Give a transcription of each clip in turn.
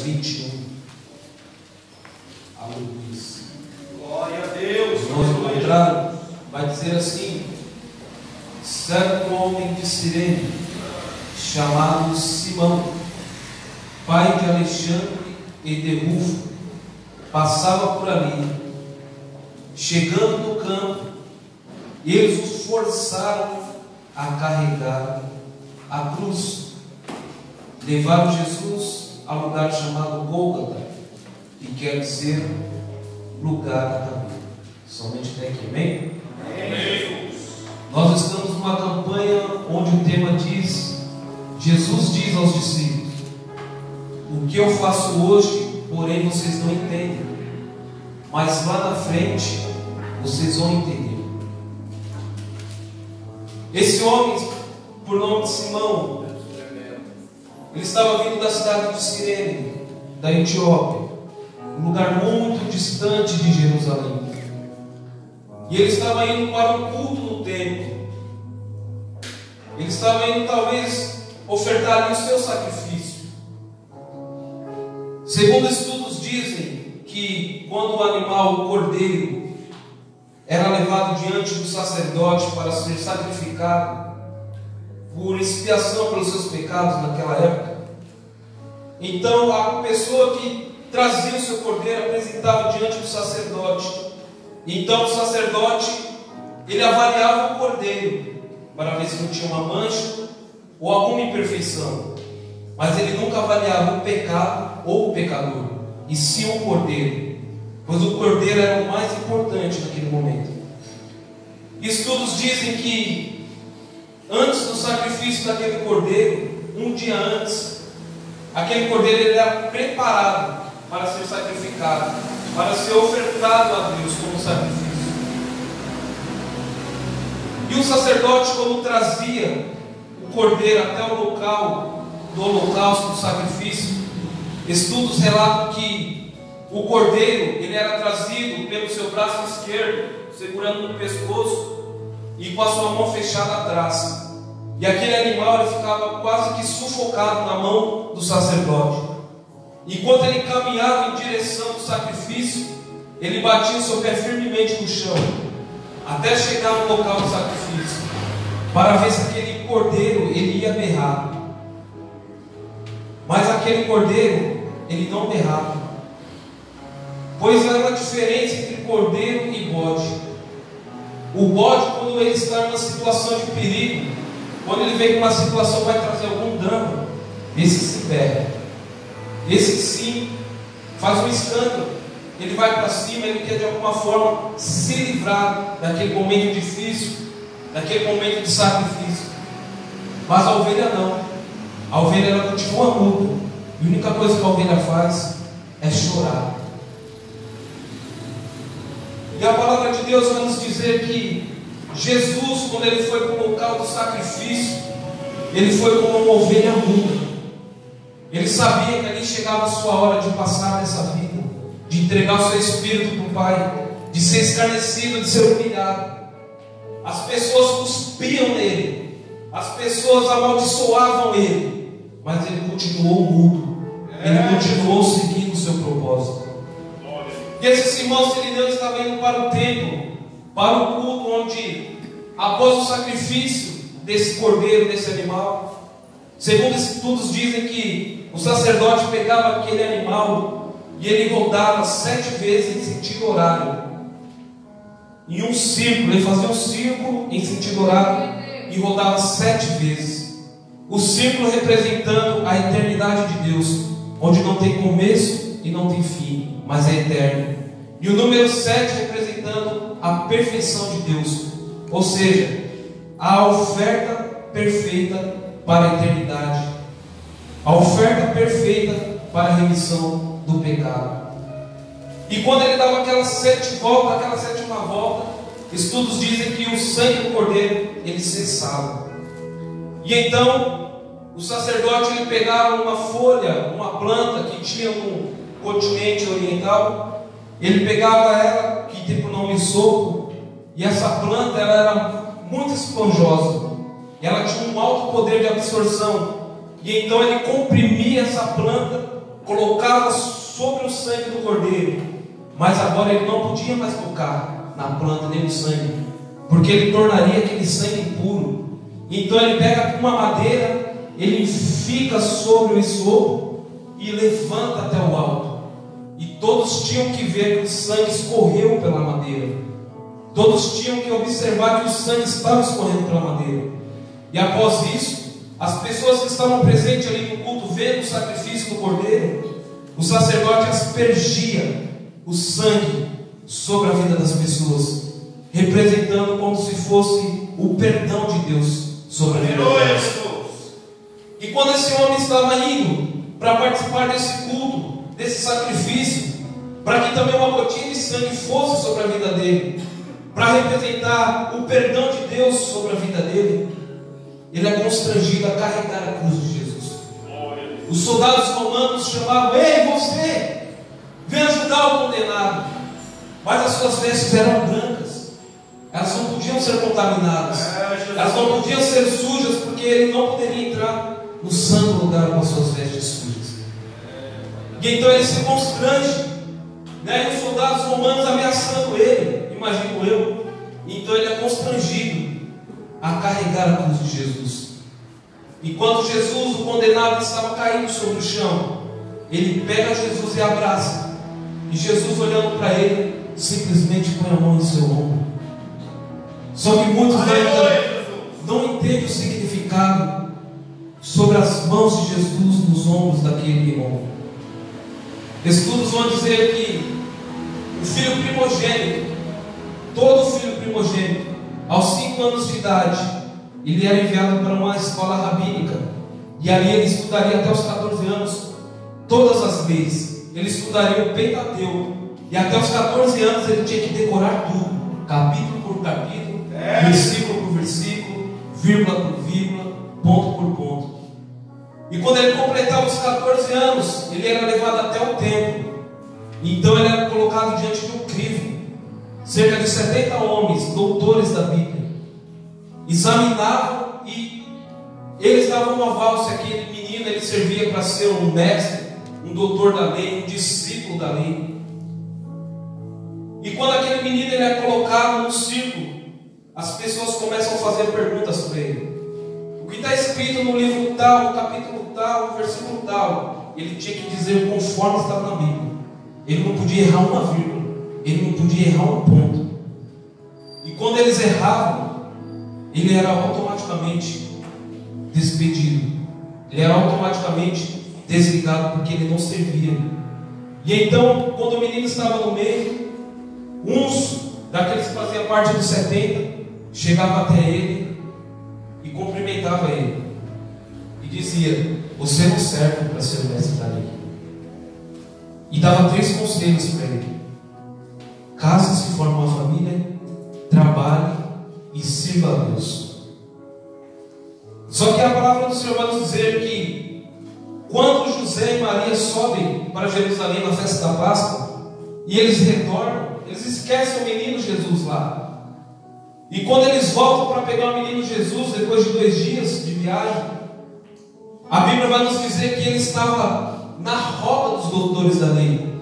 21. Aleluia. Glória a Deus. Nós encontramos, vai dizer assim: certo homem de Cirene, chamado Simão, pai de Alexandre e de Rufo, passava por ali. Chegando no campo, eles os forçaram a carregar a cruz. Levaram Jesus a lugar chamado Gólgota, que quer dizer lugar da caveira. Somente até aqui, amém? Amém. Nós estamos numa campanha onde o tema diz: Jesus diz aos discípulos: o que eu faço hoje, porém vocês não entendem, mas lá na frente vocês vão entender. Esse homem, por nome de Simão, ele estava vindo da cidade de Cirene, da Etiópia, um lugar muito distante de Jerusalém. E ele estava indo para um culto no templo. Ele estava indo talvez ofertar ali o seu sacrifício. Segundo estudos dizem que quando o animal, o cordeiro, era levado diante do sacerdote para ser sacrificado por expiação pelos seus pecados naquela época, então a pessoa que trazia o seu cordeiro apresentava diante do sacerdote. Então o sacerdote, ele avaliava o cordeiro para ver se não tinha uma mancha ou alguma imperfeição, mas ele nunca avaliava o pecado ou o pecador, e sim o cordeiro, pois o cordeiro era o mais importante naquele momento. Estudos dizem que antes do sacrifício daquele cordeiro, um dia antes, aquele cordeiro ele era preparado para ser sacrificado, para ser ofertado a Deus como sacrifício. E o sacerdote, quando trazia o cordeiro até o local do holocausto, do sacrifício, estudos relatam que o cordeiro ele era trazido pelo seu braço esquerdo, segurando no pescoço e com a sua mão fechada atrás. E aquele animal ele ficava quase que sufocado na mão do sacerdote. Enquanto ele caminhava em direção do sacrifício, ele batia o seu pé firmemente no chão, até chegar no local do sacrifício, para ver se aquele cordeiro ele ia berrar. Mas aquele cordeiro ele não berrava, pois há uma diferença entre cordeiro e bode. O bode, quando ele está numa situação de perigo, quando ele vê que uma situação vai trazer algum dano, esse se berra, esse sim faz um escândalo, ele vai para cima, ele quer de alguma forma se livrar daquele momento difícil, daquele momento de sacrifício. Mas a ovelha não, a ovelha ela continua muda, e a única coisa que a ovelha faz é chorar. E a palavra de Deus vai nos dizer que Jesus, quando ele foi para o local do sacrifício, ele foi como uma ovelha muda. Ele sabia que ali chegava a sua hora de passar dessa vida, de entregar o seu espírito para o Pai, de ser escarnecido, de ser humilhado. As pessoas cuspiam nele, as pessoas amaldiçoavam ele, mas ele continuou mudo, ele continuou seguindo o seu propósito. E esse Simão Sirineu estava indo para o templo, para o culto, onde após o sacrifício desse cordeiro, desse animal, segundo estudos dizem que o sacerdote pegava aquele animal e ele rodava 7 vezes em sentido horário, em um círculo. Ele fazia um círculo em sentido horário e rodava 7 vezes, o círculo representando a eternidade de Deus, onde não tem começo e não tem fim, mas é eterno. E o número 7 representando a perfeição de Deus, ou seja, a oferta perfeita para a eternidade, a oferta perfeita para a remissão do pecado. E quando ele dava aquela sétima volta, estudos dizem que o sangue do cordeiro ele cessava. E então o sacerdote ele pegava uma folha, uma planta que tinha no continente oriental, ele pegava ela, que tem por nome sopo, e essa planta ela era muito esponjosa, ela tinha um alto poder de absorção, e então ele comprimia essa planta colocava sobre o sangue do cordeiro, mas agora ele não podia mais tocar na planta nem no sangue, porque ele tornaria aquele sangue impuro. Então ele pega uma madeira, ele fica sobre o esopo e levanta até o alto, e todos tinham que ver que o sangue escorreu pela madeira, todos tinham que observar que o sangue estava escorrendo pela madeira. E após isso, as pessoas que estavam presentes ali no culto, vendo o sacrifício do cordeiro, o sacerdote aspergia o sangue sobre a vida das pessoas, representando como se fosse o perdão de Deus sobre a vida delas. E quando esse homem estava indo para participar desse culto, desse sacrifício, para que também uma gotinha de sangue fosse sobre a vida dele, para representar o perdão de Deus sobre a vida dele, ele é constrangido a carregar a cruz de Jesus. Os soldados romanos chamavam: ei, você, vem ajudar o condenado. Mas as suas vestes eram brancas, elas não podiam ser contaminadas, elas não podiam ser sujas, porque ele não poderia entrar no santo lugar com as suas vestes sujas. E então ele se constrange, né? E os soldados romanos ameaçando ele, imagino eu. Então ele é constrangido a carregar a cruz de Jesus. Enquanto Jesus, o condenado, estava caindo sobre o chão, ele pega Jesus e abraça. E Jesus, olhando para ele, simplesmente põe a mão em seu ombro. Só que muitos ainda não entendem o significado sobre as mãos de Jesus nos ombros daquele irmão. Estudos vão dizer que o filho primogênito, todo filho primogênito, aos 5 anos de idade, ele era enviado para uma escola rabínica, e ali ele estudaria até os 14 anos todas as leis. Ele estudaria o Pentateuco, e até os 14 anos ele tinha que decorar tudo, capítulo por capítulo, versículo por versículo, vírgula por vírgula, ponto por ponto. E quando ele completava os 14 anos, ele era levado até o templo. Então ele era colocado diante de um crivo. Cerca de 70 homens, doutores da Bíblia, examinavam e eles davam um aval se aquele menino ele servia para ser um mestre, um doutor da lei, um discípulo da lei. E quando aquele menino ele é colocado no círculo, as pessoas começam a fazer perguntas para ele. O que está escrito no livro tal, no capítulo tal, no versículo tal, ele tinha que dizer conforme estava na Bíblia. Ele não podia errar uma vírgula, ele não podia errar um ponto. E quando eles erravam, ele era automaticamente despedido, ele era automaticamente desligado, porque ele não servia. E então, quando o menino estava no meio, uns daqueles que faziam parte dos 70 chegavam até ele e cumprimentava ele e dizia: você não serve para ser o mestre da lei. E dava 3 conselhos para ele: case-se, forme uma família, trabalhe e sirva a Deus. Só que a palavra do Senhor vai nos dizer que quando José e Maria sobem para Jerusalém na festa da Páscoa, e eles retornam, eles esquecem o menino Jesus lá. E quando eles voltam para pegar o menino Jesus, depois de 2 dias de viagem, a Bíblia vai nos dizer que ele estava na roda dos doutores da lei.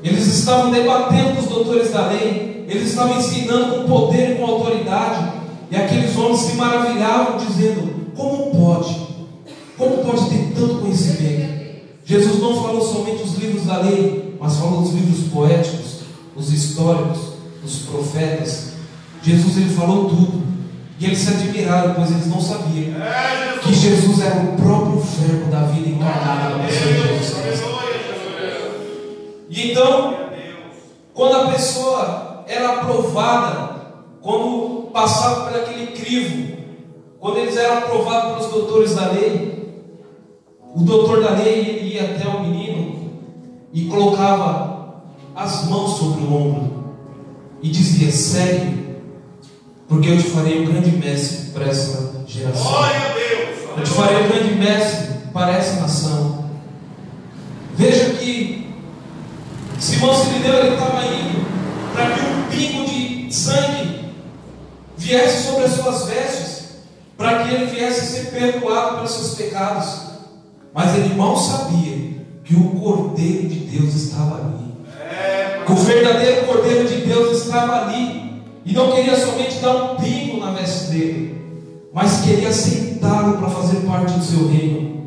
Eles estavam debatendo com os doutores da lei, eles estavam ensinando com poder e com autoridade, e aqueles homens se maravilhavam, dizendo: como pode ter tanto conhecimento? Jesus não falou somente os livros da lei, mas falou dos livros poéticos, os históricos, os profetas. Jesus, ele falou tudo, e eles se admiraram, pois eles não sabiam que Jesus era o próprio verbo da vida encarnada na pessoa de Jesus Cristo. E então, quando a pessoa era aprovada, quando passava por aquele crivo, quando eles eram aprovados pelos doutores da lei, o doutor da lei ele ia até o menino e colocava as mãos sobre o ombro e dizia: segue, porque eu te farei um grande mestre para essa geração. Eu te farei um grande mestre para essa nação. Veja que Simão Sirineu ele estava indo para que um pingo de sangue viesse sobre as suas vestes, para que ele viesse a ser perdoado pelos seus pecados. Mas ele mal sabia que o Cordeiro de Deus estava ali. Que o verdadeiro Cordeiro de Deus estava ali. E não queria somente dar um pingo na veste dele, mas queria aceitá-lo para fazer parte do seu reino.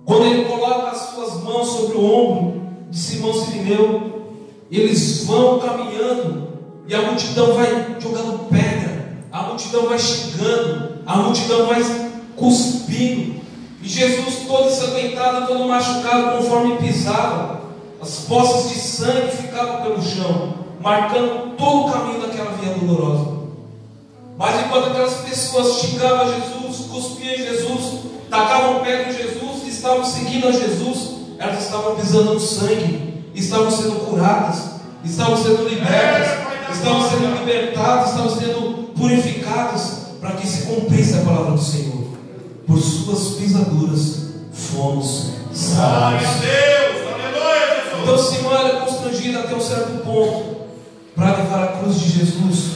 Quando ele coloca as suas mãos sobre o ombro de Simão Sirineu, eles vão caminhando e a multidão vai jogando pedra, a multidão vai xingando, a multidão vai cuspindo, e Jesus todo ensanguentado, todo machucado, conforme pisava, as poças de sangue ficavam pelo chão, marcando todo o caminho daquela via dolorosa. Mas enquanto aquelas pessoas xingavam Jesus, cuspiam em Jesus, tacavam pedra em Jesus, estavam seguindo a Jesus, elas estavam pisando no sangue, estavam sendo curadas, estavam sendo libertas, estavam sendo libertadas, estavam sendo purificadas, para que se cumprisse a palavra do Senhor. Por suas pisaduras fomos sarados. Então Simão era constrangido até um certo ponto para levar a cruz de Jesus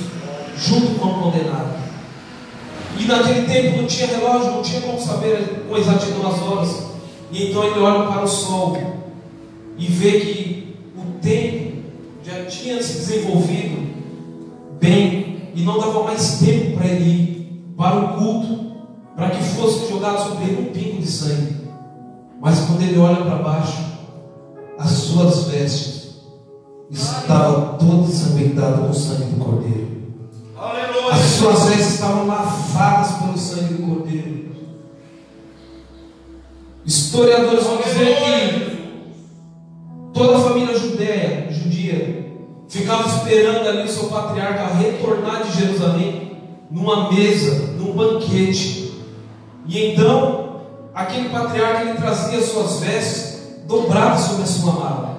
junto com o condenado. E naquele tempo não tinha relógio, não tinha como saber com exatidão as horas. E então ele olha para o sol e vê que o tempo já tinha se desenvolvido bem e não dava mais tempo para ele ir para o culto, para que fosse jogado sobre ele um pingo de sangue. Mas quando ele olha para baixo, as suas vestes estavam todas ensanguentadas com o sangue do Cordeiro. Aleluia. As suas vestes estavam lavadas pelo sangue do Cordeiro. Historiadores vão dizer que toda a família judia ficava esperando ali o seu patriarca retornar de Jerusalém numa mesa, num banquete. E então aquele patriarca, ele trazia suas vestes dobradas sobre a sua mala.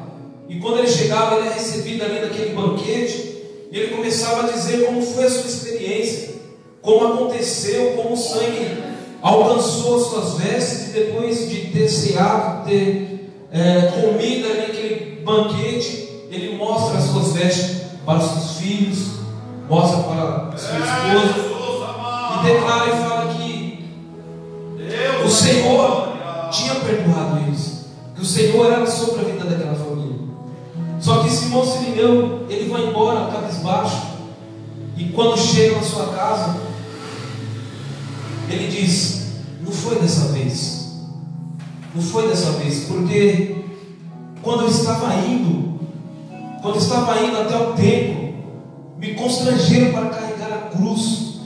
E quando ele chegava, ele era recebido ali naquele banquete, e ele começava a dizer como foi a sua experiência, como aconteceu, como o sangue alcançou as suas vestes, e depois de ter ceado, ter comido ali naquele banquete, ele mostra as suas vestes para os seus filhos, mostra para a sua esposa, e declara e fala que o Senhor tinha perdoado eles, que o Senhor era sobre a vida daquela família. Só que Simão Sirineu, ele vai embora cabisbaixo, e quando chega na sua casa, ele diz: não foi dessa vez, não foi dessa vez, porque quando eu estava indo até o templo, me constrangeram para carregar a cruz,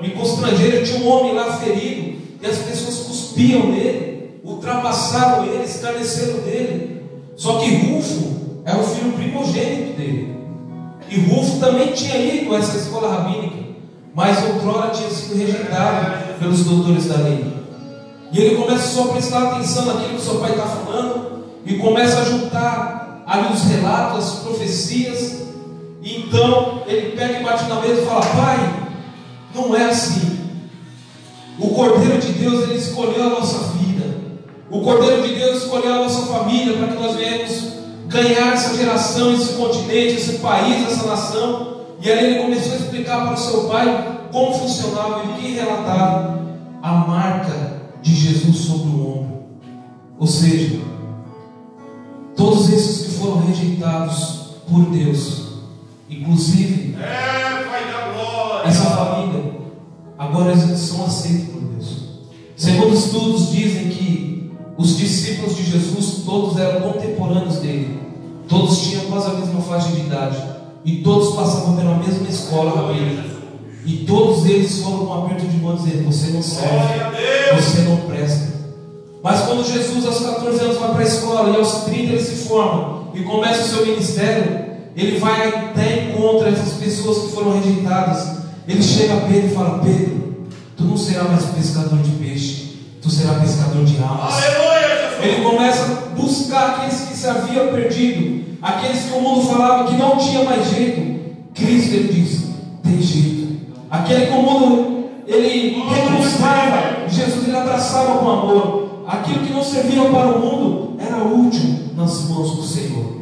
me constrangeram. Tinha um homem lá ferido, e as pessoas cuspiam nele, ultrapassaram ele, escarneceram dele. Só que Rufo era o filho primogênito dele, e Rufo também tinha ido a essa escola rabínica, mas outrora tinha sido rejeitado pelos doutores da lei. E ele começa só a prestar atenção naquilo que seu pai está falando, e começa a juntar ali os relatos, as profecias. E então ele pega e bate na mesa e fala: pai, não é assim. O Cordeiro de Deus, ele escolheu a nossa vida, o Cordeiro de Deus escolheu a nossa família, para que nós venhamos ganhar essa geração, esse continente, esse país, essa nação. E ali ele começou a explicar para o seu pai como funcionava, e que relatava a marca de Jesus sobre o ombro. Ou seja, todos esses que foram rejeitados por Deus, inclusive essa família, agora eles são aceitos por Deus. Segundo estudos dizem que os discípulos de Jesus todos eram contemporâneos dele, todos tinham quase a mesma faixa de idade, e todos passavam pela mesma escola rabínica, e todos eles foram com um aperto de mão dizendo: você não serve, você não presta. Mas quando Jesus aos 14 anos vai para a escola, e aos 30 ele se forma e começa o seu ministério, ele vai até encontrar essas pessoas que foram rejeitadas. Ele chega a Pedro e fala: Pedro, tu não serás mais pescador de peixe, tu serás pescador de almas. Ele começa a buscar aqueles que se haviam perdido, aqueles que o mundo falava que não tinha mais jeito. Cristo, ele diz: tem jeito. Aquele que o mundo ele recusava, Jesus ele abraçava com amor. Aquilo que não servia para o mundo era útil nas mãos do Senhor.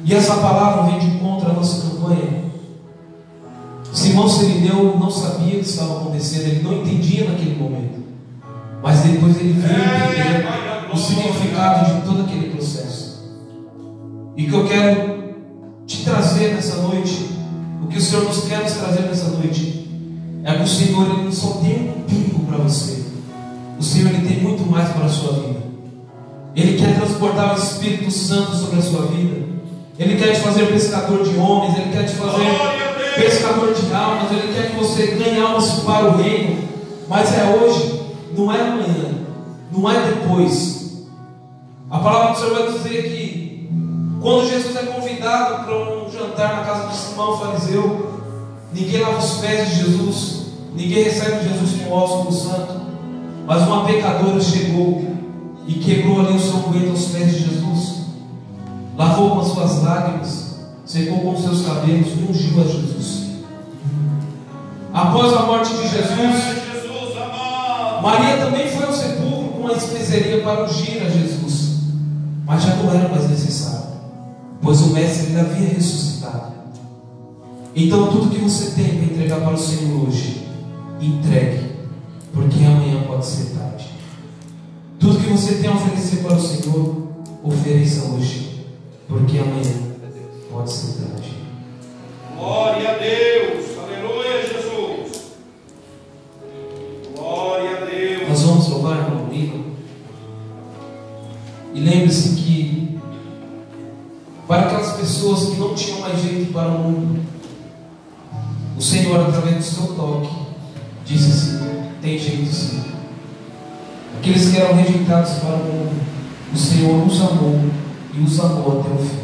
E essa palavra vem de encontro à nossa campanha. Simão Sirineu não sabia o que estava acontecendo, ele não entendia naquele momento, mas depois ele veio entender o significado de todo aquele processo. E que eu quero te trazer nessa noite, o que o Senhor nos quer nos trazer nessa noite, é que o Senhor Ele não só tem um pingo para você, o Senhor Ele tem muito mais para a sua vida. Ele quer transportar o Espírito Santo sobre a sua vida. Ele quer te fazer pescador de homens, Ele quer te fazer pescador de almas, Ele quer que você ganhe almas para o reino. Mas é hoje, não é amanhã, não é depois. A palavra do Senhor vai dizer que quando Jesus é convidado para um jantar na casa de Simão fariseu, ninguém lava os pés de Jesus, ninguém recebe Jesus com o ósculo santo, mas uma pecadora chegou e quebrou ali o seu unguento aos pés de Jesus, lavou com as suas lágrimas, secou com os seus cabelos e ungiu a Jesus. Após a morte de Jesus, Maria também foi ao sepulcro com uma especiaria para ungir a Jesus, mas já não era mais necessário, pois o Mestre ainda havia ressuscitado. Então tudo que você tem para entregar para o Senhor hoje, entregue, porque amanhã pode ser tarde. Tudo que você tem a oferecer para o Senhor, ofereça hoje, porque amanhã pode ser tarde. Glória a Deus, aleluia, Jesus. Glória a Deus. Nós vamos louvar, irmão Lino. E lembre-se que para aquelas pessoas que não tinham mais jeito para o mundo, o Senhor, através do seu toque, disse assim: tem jeito sim. Aqueles que eram rejeitados para o mundo, o Senhor os amou e os amou até o fim.